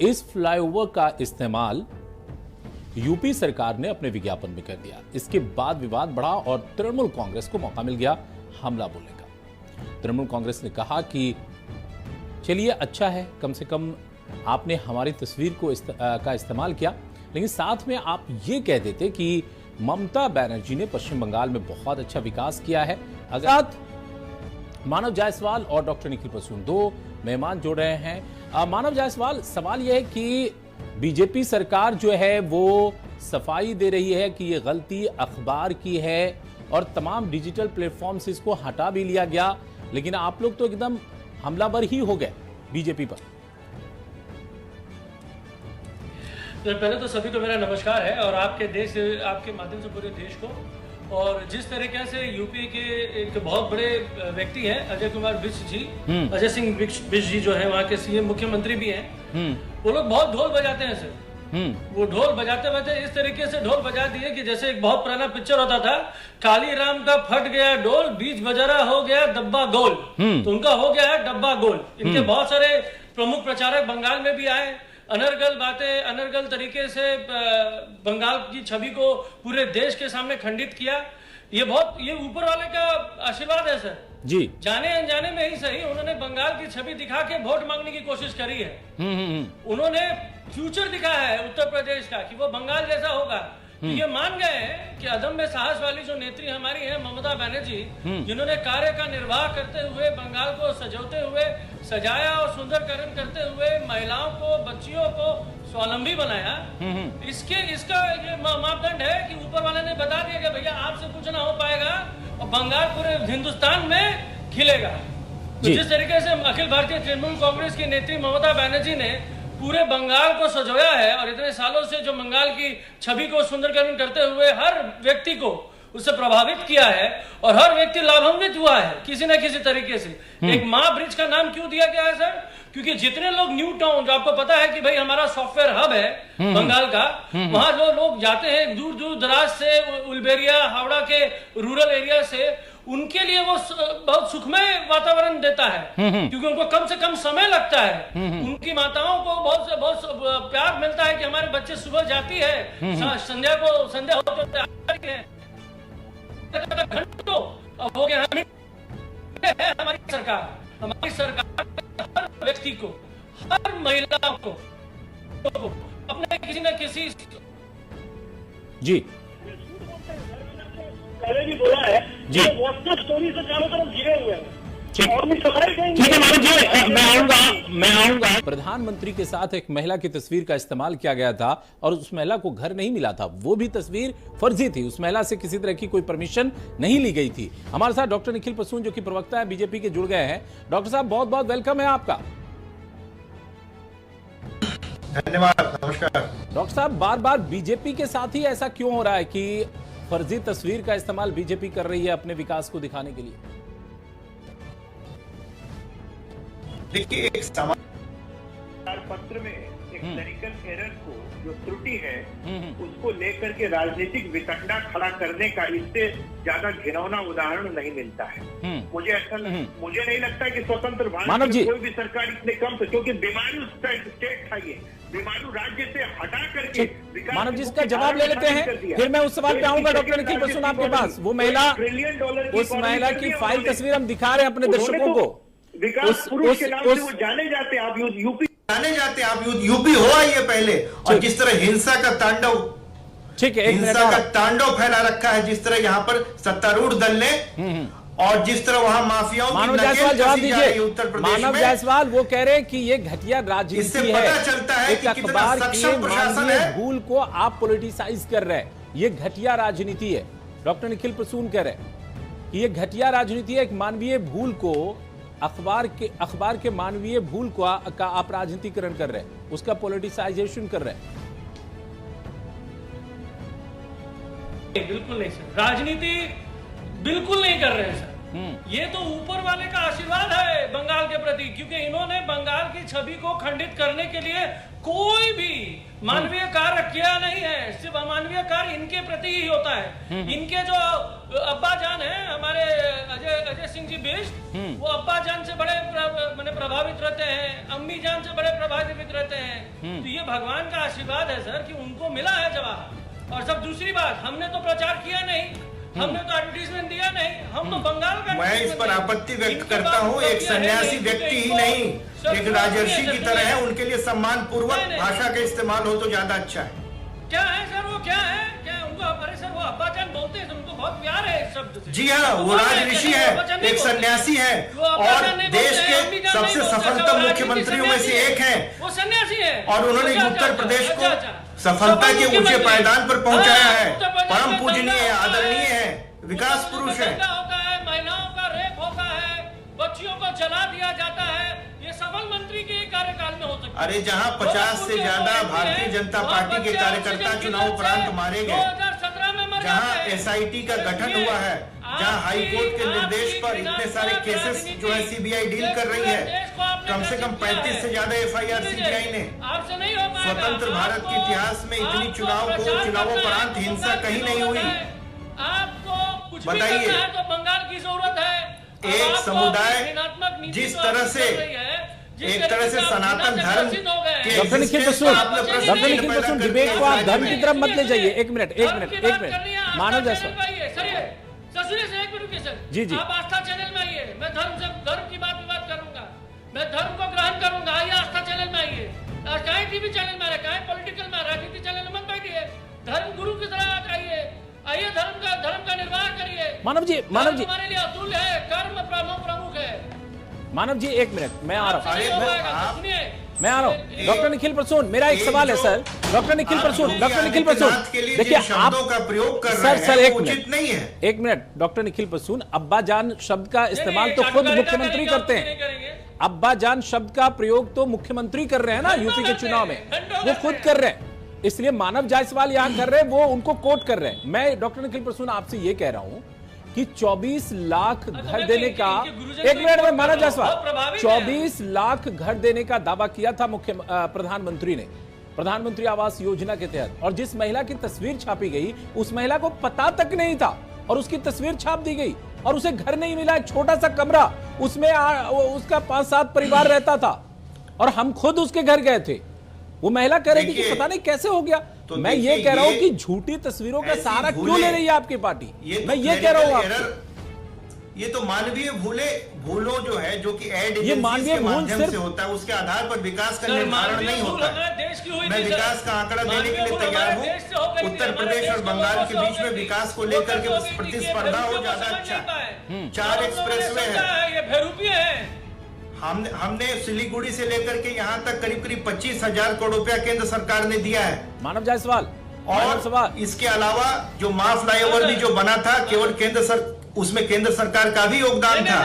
इस फ्लाईओवर का इस्तेमाल यूपी सरकार ने अपने विज्ञापन में कर दिया। इसके बाद विवाद बढ़ा और तृणमूल कांग्रेस को मौका मिल गया हमला बोलने का। तृणमूल कांग्रेस ने कहा कि चलिए अच्छा है, कम से कम आपने हमारी तस्वीर का इस्तेमाल किया, लेकिन साथ में आप ये कह देते कि ममता बनर्जी ने पश्चिम बंगाल में बहुत अच्छा विकास किया है। अगर मानव जायसवाल और डॉक्टर निखिल प्रसून दो मेहमान जुड़ रहे हैं। मानव जायसवाल, सवाल यह है कि बीजेपी सरकार जो है वो सफाई दे रही है कि ये गलती अखबार की है और तमाम डिजिटल प्लेटफॉर्म से इसको हटा भी लिया गया, लेकिन आप लोग तो एकदम हमलावर ही हो गए बीजेपी पर। तो पहले तो सभी को मेरा नमस्कार है और आपके माध्यम से पूरे देश को। और जिस तरीके से यूपी के एक बहुत बड़े व्यक्ति हैं अजय कुमार बिष्ट जी, अजय सिंह बिष्ट जी जो है वहाँ के सीएम मुख्यमंत्री भी हैं, वो लोग बहुत ढोल बजाते हैं सर। वो ढोल बजाते बजाते इस तरीके से ढोल बजा दिए कि जैसे एक बहुत पुराना पिक्चर होता था, काली राम का फट गया डोल, बीच बजारा हो गया डब्बा गोल। तो उनका हो गया है डब्बा गोल। इनके बहुत सारे प्रमुख प्रचारक बंगाल में भी आए, अनर्गल बातें, अनर्गल तरीके से बंगाल की छवि को पूरे देश के सामने खंडित किया। ये ऊपर वाले का आशीर्वाद है सर जी। जाने अनजाने में ही सही उन्होंने बंगाल की छवि दिखा के वोट मांगने की कोशिश करी है। उन्होंने फ्यूचर दिखा है उत्तर प्रदेश का कि वो बंगाल जैसा होगा। ये मान गए हैं कि अदम्य साहस वाली जो नेत्री हमारी है ममता बनर्जी, जिन्होंने कार्य का निर्वाह करते हुए बंगाल को सजोते हुए सजाया और सुंदरकरण करते हुए महिलाओं को, बच्चियों को स्वावलंबी बनाया, इसका ये मापदंड है कि ऊपर वाले ने बता दिया कि भैया आपसे कुछ ना हो पाएगा और बंगाल पूरे हिंदुस्तान में खिलेगा। तो जिस तरीके से अखिल भारतीय तृणमूल कांग्रेस की नेत्री ममता बनर्जी ने पूरे बंगाल को सजोया है और इतने सालों से जो बंगाल की छवि को सुंदरकरण करते हुए हर व्यक्ति को उससे प्रभावित किया है और हर व्यक्ति लाभान्वित हुआ है किसी न किसी तरीके से। एक माँ ब्रिज का नाम क्यों दिया गया है सर? क्योंकि जितने लोग न्यू टाउन, जो आपको पता है कि भाई हमारा सॉफ्टवेयर हब है बंगाल का, वहां जो लोग जाते हैं दूर दूर दराज से, उलबेरिया, हावड़ा के रूरल एरिया से, उनके लिए वो बहुत सुखमय वातावरण देता है क्योंकि उनको कम से कम समय लगता है। उनकी माताओं को बहुत प्यार मिलता है कि हमारे बच्चे सुबह जाती है, संध्या होते है घंटों। अब हो गया हमारी सरकार हर व्यक्ति को, हर महिला को अपने किसी न किसी जी पहले भी बोला है जी, व्हाट्सएप स्टोरी से चारों तरफ घिरे हुए हैं। ठीक है मानव जी, मैं आऊंगा। प्रधानमंत्री के साथ एक महिला की तस्वीर का इस्तेमाल किया गया था और उस महिला को घर नहीं मिला था, वो भी तस्वीर फर्जी थी, उस महिला से किसी तरह की कोई परमिशन नहीं ली गई थी। हमारे साथ डॉक्टर निखिल प्रसून जो कि प्रवक्ता है बीजेपी के जुड़ गए हैं। डॉक्टर साहब बहुत बहुत वेलकम है आपका। धन्यवाद, नमस्कार। डॉक्टर साहब, बार बार बीजेपी के साथ ही ऐसा क्यों हो रहा है कि फर्जी तस्वीर का इस्तेमाल बीजेपी कर रही है अपने विकास को दिखाने के लिए? देखिए, एक समाचार पत्र में एक क्लरिकल एरर को, जो त्रुटि है, उसको लेकर के राजनीतिक वितंडा खड़ा करने का इससे ज्यादा घिनौना उदाहरण नहीं मिलता है। मुझे नहीं लगता है कि स्वतंत्र भारत में कोई भी सरकार इतने कम से, क्योंकि बीमारू स्टेट था ये, बीमारू राज्य से हटा करके मानव जी इसका जवाब ले लेते हैं, फिर मैं उस सवाल पे आऊंगा। डॉक्टर निखिल प्रसून आपके पास, वो महिला, उस महिला की फाइल तस्वीर हम दिखा रहे हैं अपने दर्शकों को। विकास पुरुष के नाम से वो जाने जाते हैं। आप यूपी यूपी हो आइए पहले, और जिस तरह हिंसा का तांडव, ठीक है, हिंसा का तांडव फैला रखा है, जिस तरह यहाँ पर सत्तारूढ़ दल ने, और जिस तरह वहाँ माफियाओं मानव जायसवाल जवाब दीजिए। मानव जायसवाल वो कह रहे हैं कि ये घटिया राजनीति है, इससे पता चलता है कि कितना सक्षम प्रशासन है। भूल को आप पॉलिटिसाइज कर रहे हैं, ये घटिया राजनीति है। डॉक्टर निखिल प्रसून कह रहे हैं कि ये घटिया राजनीति है, एक मानवीय भूल को, अखबार के मानवीय भूल का आप राजनीतिकरण कर रहे हैं, उसका पॉलिटिसाइजेशन कर रहे हैं। बिल्कुल नहीं सर, राजनीति बिल्कुल नहीं कर रहे हैं सर। ये तो ऊपर वाले का आशीर्वाद है बंगाल के प्रति, क्योंकि इन्होंने बंगाल की छवि को खंडित करने के लिए कोई भी मानवीय कार्य किया नहीं है। सिर्फ अमानवीय कार्य इनके प्रति ही होता है। इनके जो अब्बा जान है हमारे अजय सिंह जी बिष्ट, वो अब्बा जान से बड़े प्रभावित रहते हैं। अम्मी जान से बड़े प्रभावित रहते हैं। तो ये भगवान का आशीर्वाद है सर कि उनको मिला है जवाब। और सब दूसरी बात, हमने तो प्रचार किया नहीं, हमने तो एडवर्टीजमेंट दिया नहीं, हम तो बंगाल का। मैं इस पर आपत्ति व्यक्त करता हूँ। एक सन्यासी व्यक्ति ही नहीं, एक राजर्षि की तरह है, उनके लिए सम्मान पूर्वक भाषा का इस्तेमाल हो तो ज्यादा अच्छा है। क्या है सर वो, क्या है, क्या उनको, अरे सर वो अब्बाजान बोलते हैं, उनको बहुत प्यार है इस शब्द से। जी हाँ, वो राजऋषि है, एक सन्यासी है और देश के सबसे सफलतम मुख्यमंत्रियों में से एक है। वो सन्यासी है और उन्होंने उत्तर प्रदेश को सफलता के ऊंचे पायदान पर पहुंचाया है। परम पूजनीय है, आदरणीय है, विकास पुरुष है। होता है, महिलाओं का रेप होता है, बच्चियों को जला दिया जाता है, ये सफल मंत्री के कार्यकाल में हो सकता है। अरे जहां 50 से ज्यादा भारतीय जनता पार्टी के कार्यकर्ता चुनाव उपरांत मारे गए, 2017 में जहां SIT का गठन हुआ है, जहां हाई कोर्ट के निर्देश पर इतने सारे केसेस जो है CBI डील कर रही है, कम से कम 35 से ज्यादा FIR CBI ने। स्वतंत्र भारत के इतिहास में इतनी चुनावोपरांत हिंसा कहीं नहीं हुई। आपको कुछ बताइए, तो बंगाल की जरूरत है। एक समुदाय जिस तरह से एक तरह से सनातन धर्म के डॉक्टर निखिल प्रसून डिबेट को आप धर्म की तरफ मत ले जाइए। एक मिनट मानव जायसवाल जी जी, आप आस्था चैनल में आइए, मैं धर्म की बात करूंगा, मैं धर्म को ग्रहण करूंगा। आइए आस्था चैनल में आइए, कहीं टीवी चैनल में, कहीं पॉलिटिकल में, राजनीति चैनल में मत बैठिए, धर्म गुरु की तरह आइए, धर्म का निर्वाह करिए। मानव जी हमारे लिए अतुल्य है, कर्म प्रमुख है। मानव जी एक मिनट, मैं आ रहा हूँ। डॉक्टर निखिल प्रसून, मेरा एक सवाल है सर। डॉक्टर निखिल प्रसून देखिए, आप का प्रयोग कर रहे हैं, सर एक उचित नहीं है। एक मिनट डॉक्टर निखिल प्रसून, अब्बा जान शब्द का इस्तेमाल तो खुद मुख्यमंत्री करते हैं। अब्बा जान शब्द का प्रयोग तो मुख्यमंत्री कर रहे हैं ना यूपी के चुनाव में, वो खुद कर रहे हैं, इसलिए मानव जायसवाल यहां कर रहे हैं, वो उनको कोट कर रहे हैं। मैं डॉक्टर निखिल प्रसून आपसे ये कह रहा हूं कि 24 लाख घर देने का, एक मिनट में मानव जायसवाल, 24 लाख घर देने का दावा किया था प्रधानमंत्री ने, प्रधानमंत्री आवास योजना के तहत, और जिस महिला की तस्वीर छापी गई उस महिला को पता तक नहीं था और उसकी तस्वीर छाप दी गई और उसे घर नहीं मिला, एक छोटा सा कमरा, उसमें उसका 5-7 परिवार रहता था और हम खुद उसके घर गए थे। वो महिला कह रही थी कि पता नहीं कैसे हो गया। तो मैं ये कह रहा हूं कि झूठी तस्वीरों का सहारा क्यों ले रही है आपकी पार्टी, मैं ये कह रहा हूं। ये तो मानवीय भूलों जो है, जो कि एड ये मानवीय के माध्यम से होता है, उसके आधार पर विकास का निर्धारण नहीं होता। मैं विकास का आंकड़ा देने के लिए तैयार हूं। उत्तर प्रदेश और बंगाल के बीच में विकास को लेकर के प्रतिस्पर्धा हो ज्यादा अच्छा। 4 एक्सप्रेसवे है। हमने सिलीगुड़ी से लेकर के यहाँ तक करीब 25,000 करोड़ रुपया केंद्र सरकार ने दिया है। मानव जायसवाल, और इसके अलावा जो मां फ्लाईओवर भी जो बना था, केवल उसमें केंद्र सरकार का भी योगदान था।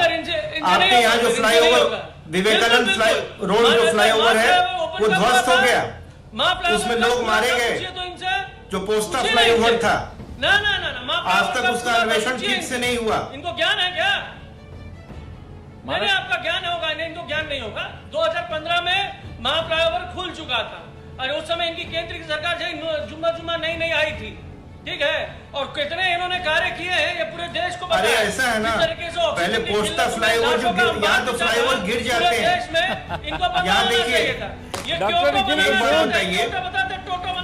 आपके यहाँ जो फ्लाईओवर, विवेकानंद रोड जो फ्लाईओवर है, वो ध्वस्त हो गया, उसमें लोग मारे गए। जो पोस्टा फ्लाईओवर था, आज तक उसका अन्वेषण ठीक से नहीं हुआ। इनको ज्ञान है क्या? नहीं, आपका ज्ञान होगा, नहीं इनको ज्ञान नहीं होगा। 2015 में महाफ्लाईओवर खुल चुका था और उस समय इनकी केंद्र की सरकार से जुम्मा नहीं आई थी, ठीक है, और कितने इन्होंने कार्य किए हैं ये पूरे देश को पता है। अरे ऐसा है ना, पहले पोस्टा फ्लाईओवर जो यहाँ तो फ्लाईओवर गिर जाते हैं, यहाँ देखिए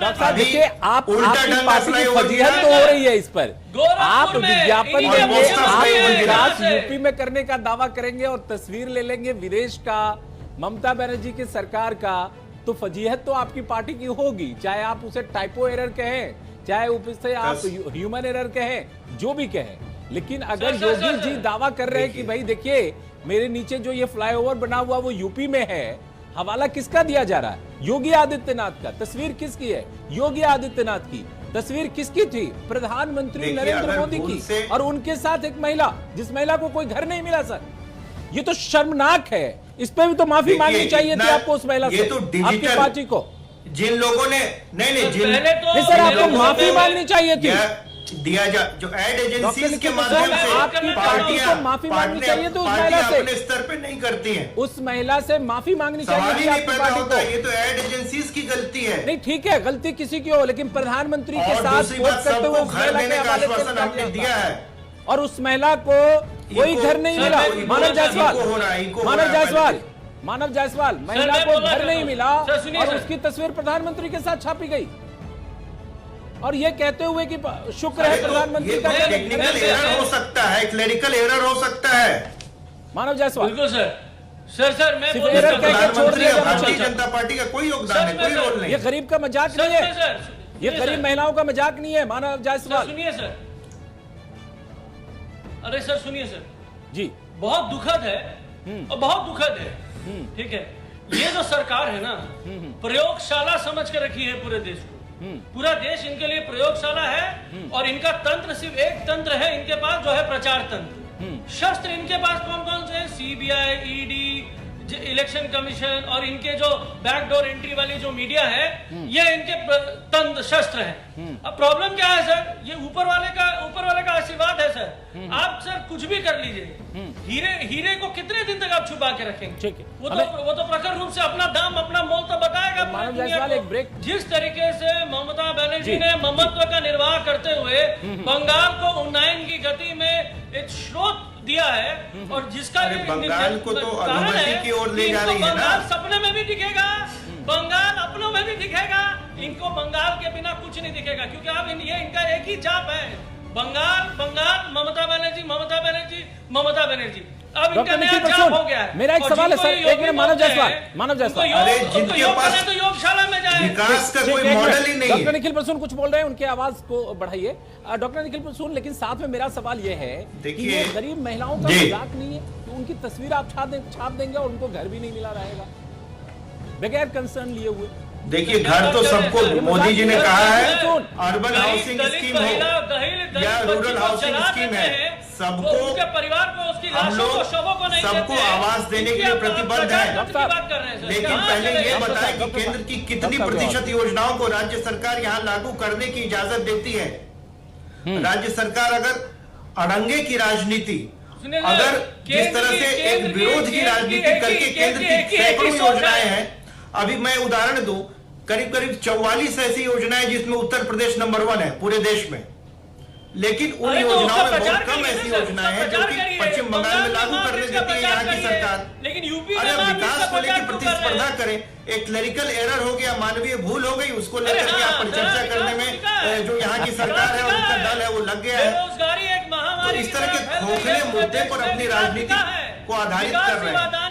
डॉक्टर देखिए, आपकी पार्टी की फजीहत तो हो रही है इस पर। आप विज्ञापन देंगे, आप विकास यूपी में करने का दावा करेंगे और तस्वीर ले लेंगे विदेश का, ममता बनर्जी की सरकार का, तो फजीहत तो आपकी पार्टी की होगी, चाहे आप उसे टाइपो एरर कहें, चाहे उसे आप ह्यूमन एरर कहें, जो भी कहें। लेकिन अगर योगी जी दावा कर रहे हैं कि भाई देखिए मेरे नीचे जो ये फ्लाईओवर बना हुआ वो यूपी में है, हवाला किसका दिया जा रहा है? योगी आदित्यनाथ का। तस्वीर किसकी है? योगी आदित्यनाथ की। तस्वीर किसकी थी? प्रधानमंत्री नरेंद्र मोदी की, और उनके साथ एक महिला, जिस महिला को कोई घर नहीं मिला। सर ये तो शर्मनाक है, इस पे भी तो माफी मांगनी चाहिए थी आपको उस महिला से, आपकी पार्टी को। जिन लोगों ने नहीं सर, आपको माफी मांगनी चाहिए थी। दिया जा जो एड एजेंसीज के माध्यम से आपकी पार्टी को माफी मांगनी चाहिए थी उस महिला से। अपने स्तर पे नहीं करती हैं। उस महिला से माफी मांगनी चाहिए थी आपकी पार्टी को। ये तो एड एजेंसीज की गलती है। नहीं ठीक है, गलती किसी की हो, लेकिन प्रधानमंत्री के साथ पोस्ट करते हुए उस महिला के हवाले से दिया है और उस महिला को कोई घर नहीं मिला। मानव जायसवाल, मानव जायसवाल, महिला मैं को बोलना घर चाहता नहीं हूं। मिला सर, सुनिए और सर। उसकी तस्वीर प्रधानमंत्री के साथ छापी गई, और ये कहते हुए कि शुक्र है प्रधानमंत्री का टेक्निकल एरर हो सकता है, क्लरिकल एरर हो सकता है। मानव जायसवाल, बिल्कुल सर। सर मैं सिर्फ बोलना एरर चाहता हूं। क्या छोड़ प्रधानमंत्री दिया या जाना भारतीय चाहिए। जनता पार्टी का कोई योगदान है, कोई रोल नहीं। ये गरीब का मजाक सर, नहीं है, सर, ये सुनिए गरीब सर। महिलाओं का मजाक नहीं है मानव सर जायसवाल सुनिए सर, अरे सर सुनिए सर, जी। बहुत दुखद है और बहुत दुखद है, ठीक है। ये जो सरकार है ना, प्रयोगशाला समझ के रखी है पूरे देश को। पूरा देश इनके लिए प्रयोगशाला है, और इनका तंत्र सिर्फ एक तंत्र है इनके पास, जो है प्रचार तंत्र। शस्त्र इनके पास कौन कौन से हैं? सीबीआई, ईडी, इलेक्शन कमीशन, और इनके जो बैकडोर एंट्री वाली जो मीडिया है, ये इनके तंत्र शस्त्र हैं। अब प्रॉब्लम क्या है सर? ये ऊपर वाले का आशीर्वाद है सर। आप सर कुछ भी कर लीजिए, हीरे को कितने दिन तक आप छुपा के रखेंगे? ठीक है। वो तो प्रखर रूप से अपना दाम, अपना मोल तो बताएगा पूरी मानव दुनिया जायसवाल, को। एक ब्रेक। जिस तरीके से ममता बनर्जी जी। ने ममत्व का निर्वाह करते हुए बंगाल को उन्नयन की गति में एक स्रोत दिया है, और जिसका अरे बंगाल को तो कारण अधोगति है की ओर ले कि जा इनको रही है ना। बंगाल सपने में भी दिखेगा, बंगाल अपनों में भी दिखेगा, इनको बंगाल के बिना कुछ नहीं दिखेगा, क्योंकि अब ये इनका एक ही चाप है, बंगाल बंगाल, ममता बनर्जी ममता बनर्जी ममता बनर्जी। अब इनका डॉक्टर नया निखिल चाप प्रसून, हो गया है। मेरा एक और सवाल है जिनको सर, ये एक मिनट। योगी मानव बोलते जायसवाल, हैं, मानव जायसवाल, उनको अरे योग जिनके योग पास बने तो योगशाला में जाए। विकास का ठीक, कोई एक मॉडल मिनट। ही नहीं डॉक्टर है। निखिल प्रसून कुछ बोल रहे हैं, उनके आवाज को बढ़ाइए। डॉक्टर निखिल प्रसून, लेकिन साथ में मेरा सवाल यह है कि देखिए, ये गरीब महिलाओं का जी। मजाक नहीं है कि उनकी तस्वीर आप छाप देंगे और उनको घर भी नहीं मिला रहेगा बगैर कंसर्न लिए हुए। देखिए, घर तो सबको, मोदी जी ने कहा है अर्बन हाउसिंग दलित स्कीम हो महिला, दलित या बच्ची रूरल को हाउसिंग जला स्कीम देते है, हैं, सबको वो उनके परिवार को, उसकी हम लाशों को, लोग शवों को नहीं सबको देते हैं। आवाज देने के लिए इनकी आप प्रतिबद्ध प्रचार हैं। तंत्र की बात कर रहे हैं सर। लेकिन कहाँ पहले चले ये गए? बताएं कि केंद्र की कितनी प्रतिशत योजनाओं को राज्य सरकार यहाँ लागू करने की इजाजत देती है। राज्य सरकार अगर अड़ंगे की राजनीति, सुनिए सर, अगर जिस तरह से एक विरोध की राजनीति करके केंद्र की सैकड़ों योजनाएं हैं, अभी मैं उदाहरण दूं, करीब करीब 44 ऐसी योजनाएं जिसमें उत्तर प्रदेश नंबर 1 है पूरे देश में, लेकिन उन अरे तो योजनाओं उसका में प्रचार बहुत कम करिए ऐसी सर, योजनाएं हैं उसका जो प्रचार कि करिए। पश्चिम बंगाल में लागू बंगाल में करने इसका देती है प्रचार यहाँ की करिए। सरकार। लेकिन यूपी अरे में आप विकास इसका को लेकर प्रचार क्यों कर रहे प्रतिस्पर्धा हैं? करें, एक क्लरिकल एरर हो गया, मानवीय भूल हो गई, उसको अरे लेकर के हाँ, आप परिचर्चा विकास करने दिखा है। में जो यहाँ की सरकार है और उनका दल है वो लग गया है। बेरोजगारी एक महामारी तो इस तरह के की तरह फैल खोखले रही है, मुद्दे पूरे पर देश अपनी में राजनीति विकास दिखा है। को आधारित विकास कर रहे हैं। विवादान